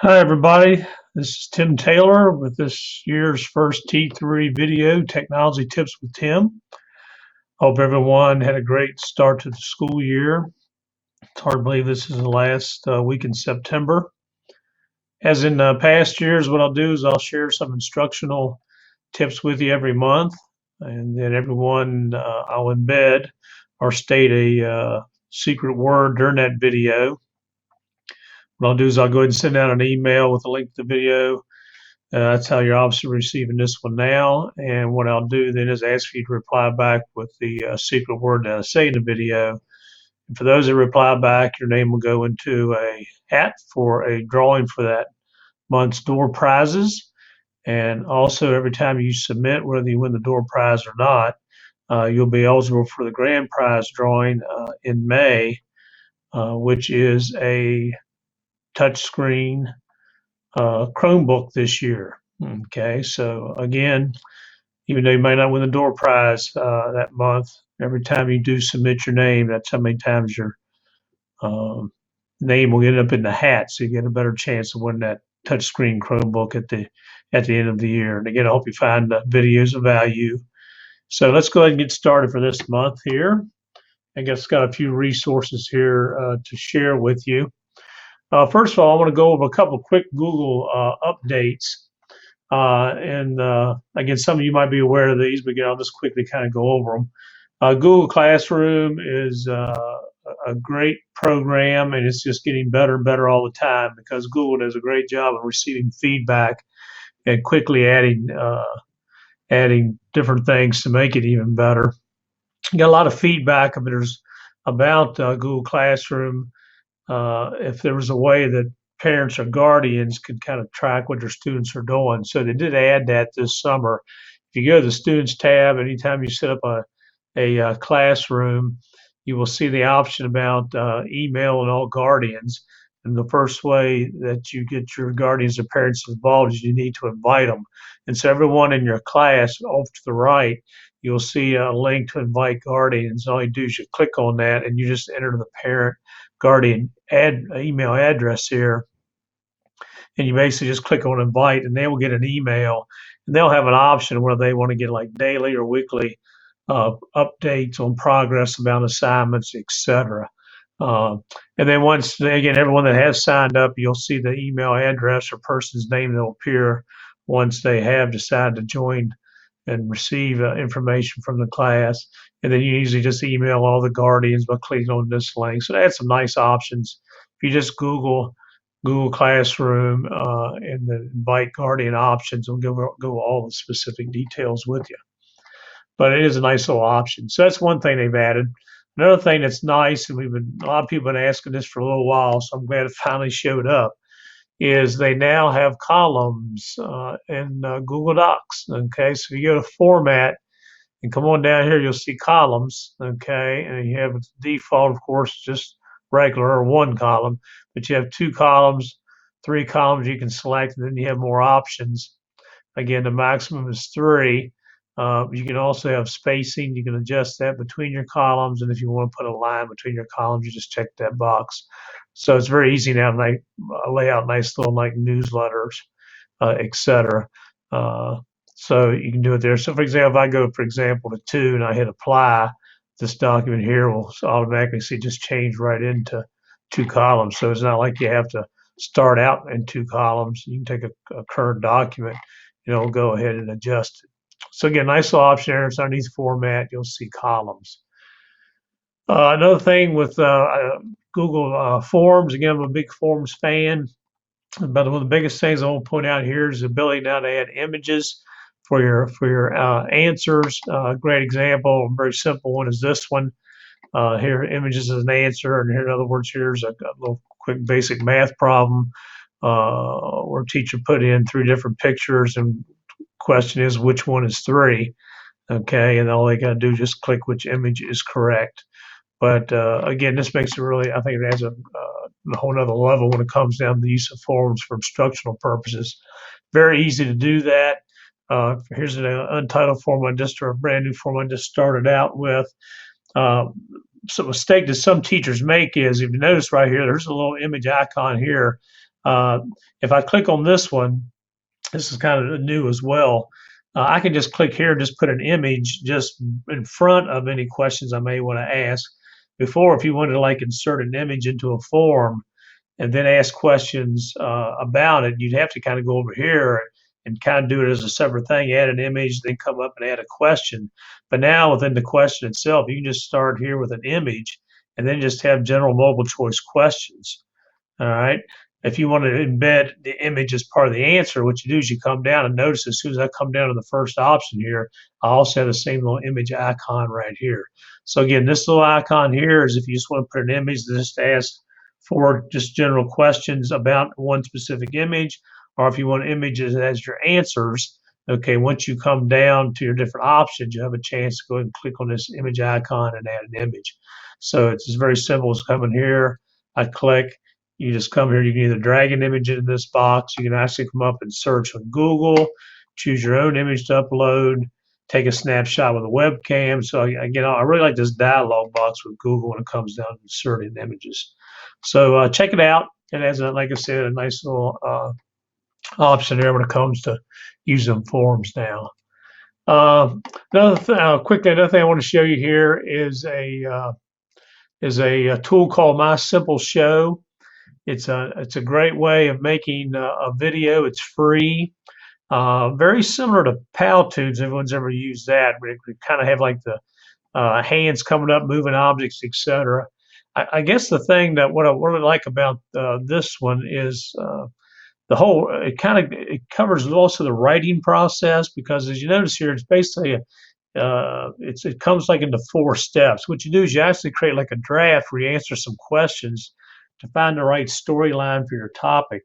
Hi, everybody. This is Tim Taylor with this year's first T3 video, Technology Tips with Tim. Hope everyone had a great start to the school year. It's hard to believe this is the last week in September. As in past years, what I'll do is I'll share some instructional tips with you every month, and then I'll embed or state a secret word during that video. What I'll do is I'll go ahead and send out an email with a link to the video. That's how you're obviously receiving this one now. And what I'll do then is ask you to reply back with the secret word that I say in the video. And for those that reply back, your name will go into a hat for a drawing for that month's door prizes. And also, every time you submit, whether you win the door prize or not, you'll be eligible for the grand prize drawing in May, which is a touchscreen Chromebook this year. Okay, so again, even though you might not win the door prize that month, every time you do submit your name, that's how many times your um, name will get up in the hat, so you get a better chance of winning that touchscreen Chromebook at the end of the year. And again, I hope you find the videos of value. So let's go ahead and get started for this month here. I guess got a few resources here to share with you. First of all, I want to go over a couple of quick Google updates. Again, some of you might be aware of these, but again, I'll just quickly kind of go over them. Google Classroom is a great program, and it's just getting better and better all the time because Google does a great job of receiving feedback and quickly adding different things to make it even better. You got a lot of feedback about Google Classroom. If there was a way that parents or guardians could kind of track what their students are doing. So they did add that this summer. If you go to the Students tab, anytime you set up a classroom, you will see the option about email and all guardians. And the first way that you get your guardians or parents involved is you need to invite them. And so everyone in your class, off to the right, you'll see a link to invite guardians. All you do is you click on that and you just enter the parent guardian email address here, and you basically just click on invite, and they will get an email, and they'll have an option where they want to get like daily or weekly updates on progress about assignments, etc. And then again, everyone that has signed up, you'll see the email address or person's name that will appear once they have decided to join and receive information from the class. And then you usually just email all the guardians by clicking on this link. So that's some nice options. If you just Google Classroom and the invite guardian options, will go all the specific details with you. But it is a nice little option. So that's one thing they've added. Another thing that's nice, and a lot of people have been asking this for a little while, so I'm glad it finally showed up, is they now have columns in Google Docs. Okay, so if you go to Format and come on down here, you'll see columns. Okay, and you have default, of course, just regular or one column, but you have two columns, three columns you can select, and then you have more options. Again, the maximum is three. You can also have spacing. You can adjust that between your columns, and if you want to put a line between your columns, you just check that box. So it's very easy now to lay out nice little like newsletters, etc. So you can do it there. So for example, if I go, for example, to 2 and I hit apply, this document here will automatically just change right into 2 columns. So it's not like you have to start out in 2 columns. You can take a current document, and it'll go ahead and adjust it. So again, nice little option there. It's underneath Format. You'll see columns. Another thing with Google Forms, again, I'm a big Forms fan. But one of the biggest things I want to point out here is the ability now to add images for your answers. A great example, a very simple one is this one. Here, images as an answer, and here, in other words, here's a little quick basic math problem where a teacher put in 3 different pictures, and question is which one is 3. Okay, and all they got to do is just click which image is correct. But again, this makes it really, I think it adds a whole other level when it comes down to the use of forms for instructional purposes. Very easy to do that. Here's an untitled form or a brand new form I just started out with. So a mistake that some teachers make is, if you notice right here, there's a little image icon here Uh, if I click on this one, this is kind of new as well. I can just click here and just put an image just in front of any questions I may want to ask. Before, if you wanted to like insert an image into a form and then ask questions about it, you'd have to kind of go over here and kind of do it as a separate thing, add an image, then come up and add a question. But now within the question itself, you can just start here with an image and then just have general multiple choice questions. All right. If you want to embed the image as part of the answer, what you do is you come down and notice as soon as I come down to the first option here, I also have the same little image icon right here. So again, this little icon here is if you just want to put an image, just ask for just general questions about one specific image, or if you want images as your answers. Okay, once you come down to your different options, you have a chance to go ahead and click on this image icon and add an image. So it's just very simple. It's coming here. I click. You just come here, you can either drag an image into this box, you can actually come up and search on Google, choose your own image to upload, take a snapshot with a webcam. So again, I really like this dialog box with Google when it comes down to inserting images. So check it out. It has, like I said, a nice little option there when it comes to using forms now. Another thing I want to show you here is a tool called My Simple Show. It's a great way of making a video. It's free. Very similar to Powtoons. Everyone's ever used that. We kind of have like the hands coming up, moving objects, etc. I guess the thing that what I really like about this one is the whole. It covers also the writing process, because as you notice here, it's basically it comes like into 4 steps. What you do is you actually create like a draft where you answer some questions to find the right storyline for your topic.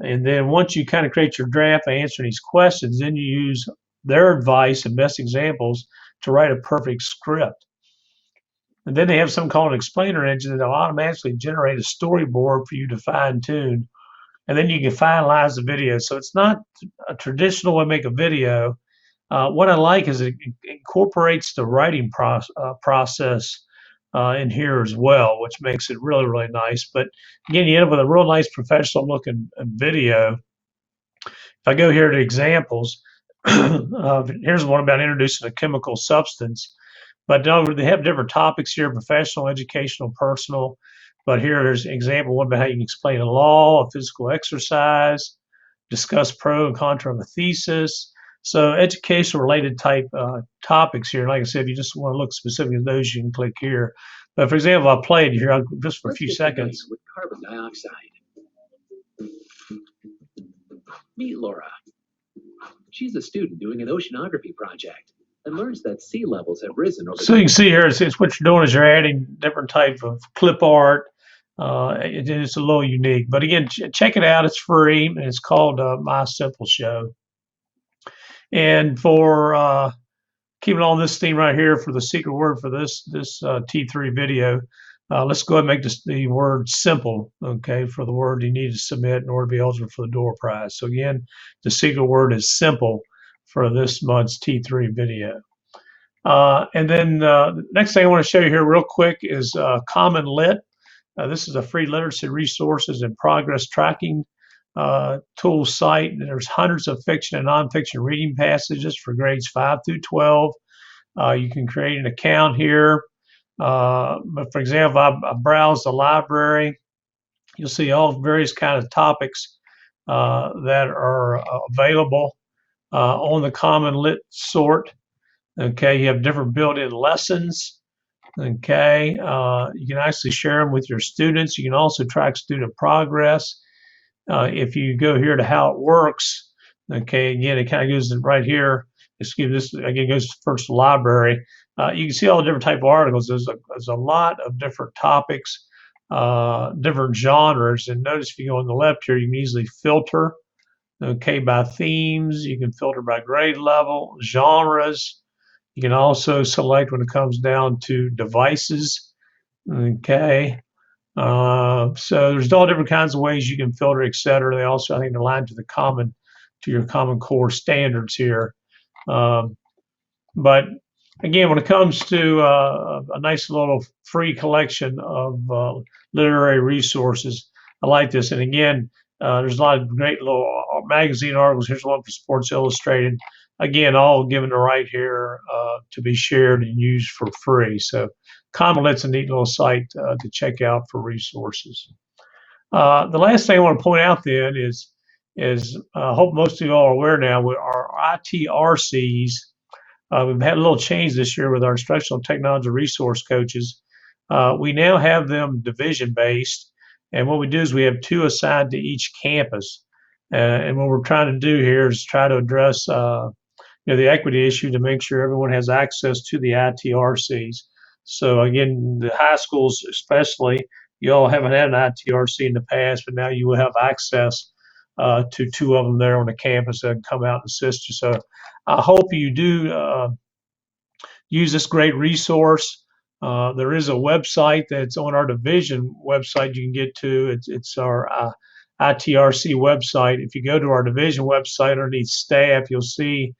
And then once you kind of create your draft and answer these questions, then you use their advice and best examples to write a perfect script. And then they have something called an explainer engine that will automatically generate a storyboard for you to fine tune. And then you can finalize the video. So it's not a traditional way to make a video. What I like is it incorporates the writing process in here as well, which makes it really, really nice. But again, you end up with a real nice professional looking video. If I go here to examples, here's one about introducing a chemical substance. But they have different topics here: professional, educational, personal. But here there's an example one about how you can explain a law, a physical exercise, discuss pro and contra of a thesis. So education related type topics here. Like I said, if you just want to look specific at those, you can click here. But for example, I played here just for a few seconds. With carbon dioxide. Meet Laura. She's a student doing an oceanography project and learns that sea levels have risen over. So you can see here, it's what you're doing is you're adding different type of clip art. It's a little unique, but again, check it out. It's free, and it's called My Simple Show. And for keeping on this theme right here, for the secret word for this T3 video, let's go ahead and make this the word simple, okay, for the word you need to submit in order to be eligible for the door prize. So again, the secret word is simple for this month's T3 video. And then next thing I want to show you here real quick is Common Lit. This is a free literacy resources and progress tracking tool site. There's hundreds of fiction and nonfiction reading passages for grades 5 through 12. You can create an account here. But for example, I browse the library. You'll see all various kinds of topics that are available on the Common Lit sort. Okay, you have different built-in lessons. Okay, you can actually share them with your students. You can also track student progress. If you go here to how it works, okay, again, it kind of goes right here. Excuse me, this again goes first to library. You can see all the different type of articles. There's a lot of different topics, different genres. And notice if you go on the left here, you can easily filter, okay, by themes. You can filter by grade level, genres. You can also select when it comes down to devices, okay. So there's all different kinds of ways you can filter, etc. They also, I think, align to your Common Core standards here. But again, when it comes to a nice little free collection of literary resources, I like this. And again, There's a lot of great little magazine articles. Here's one for Sports Illustrated. Again, all given the right here to be shared and used for free. So CommonLit's a neat little site to check out for resources. The last thing I want to point out then is I hope most of you all are aware now with our ITRCs. We've had a little change this year with our instructional technology resource coaches. We now have them division based, and what we do is we have 2 assigned to each campus. And what we're trying to do here is try to address the equity issue to make sure everyone has access to the ITRCs. So again, the high schools especially, you all haven't had an ITRC in the past, but now you will have access to 2 of them there on the campus that can come out and assist you. So I hope you do use this great resource. There is a website that's on our division website you can get to. It's our ITRC website. If you go to our division website underneath staff, you'll see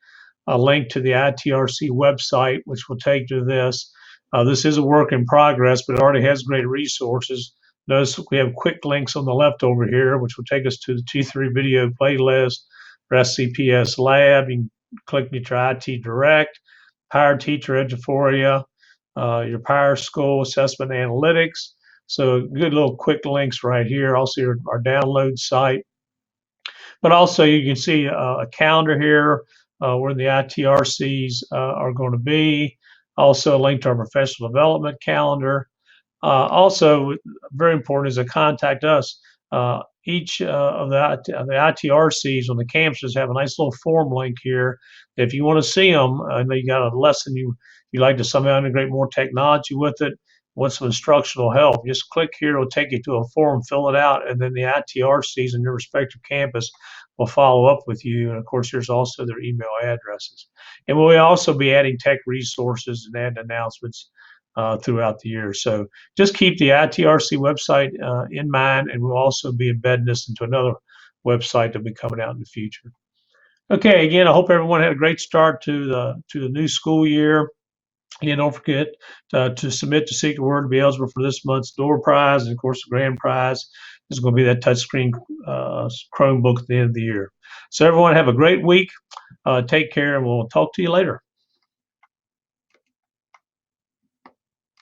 a link to the ITRC website, which will take you to this. This is a work in progress, but it already has great resources. Notice we have quick links on the left over here, which will take us to the T3 video playlist for SCPS Lab. You can click your IT Direct, Power Teacher Eduphoria, your Power School Assessment Analytics. So good little quick links right here. Also our download site. But also you can see a calendar here where the ITRCs are going to be. Also a link to our professional development calendar. Also, very important is to contact us. Each of the ITRCs on the campuses have a nice little form link here. If you want to see them, I know you got a lesson you like to somehow integrate more technology with it, want some instructional help, just click here. It'll take you to a form, fill it out, and then the ITRCs in your respective campus will follow up with you. And of course, there's also their email addresses. And we'll also be adding tech resources and adding announcements throughout the year. So just keep the ITRC website in mind, and we'll also be embedding this into another website that'll be coming out in the future. Okay, again, I hope everyone had a great start to the new school year. Again, don't forget to submit to Seek the Word to be eligible for this month's door prize, and of course the grand prize is going to be that touchscreen Chromebook at the end of the year. So everyone have a great week. Take care, and we'll talk to you later.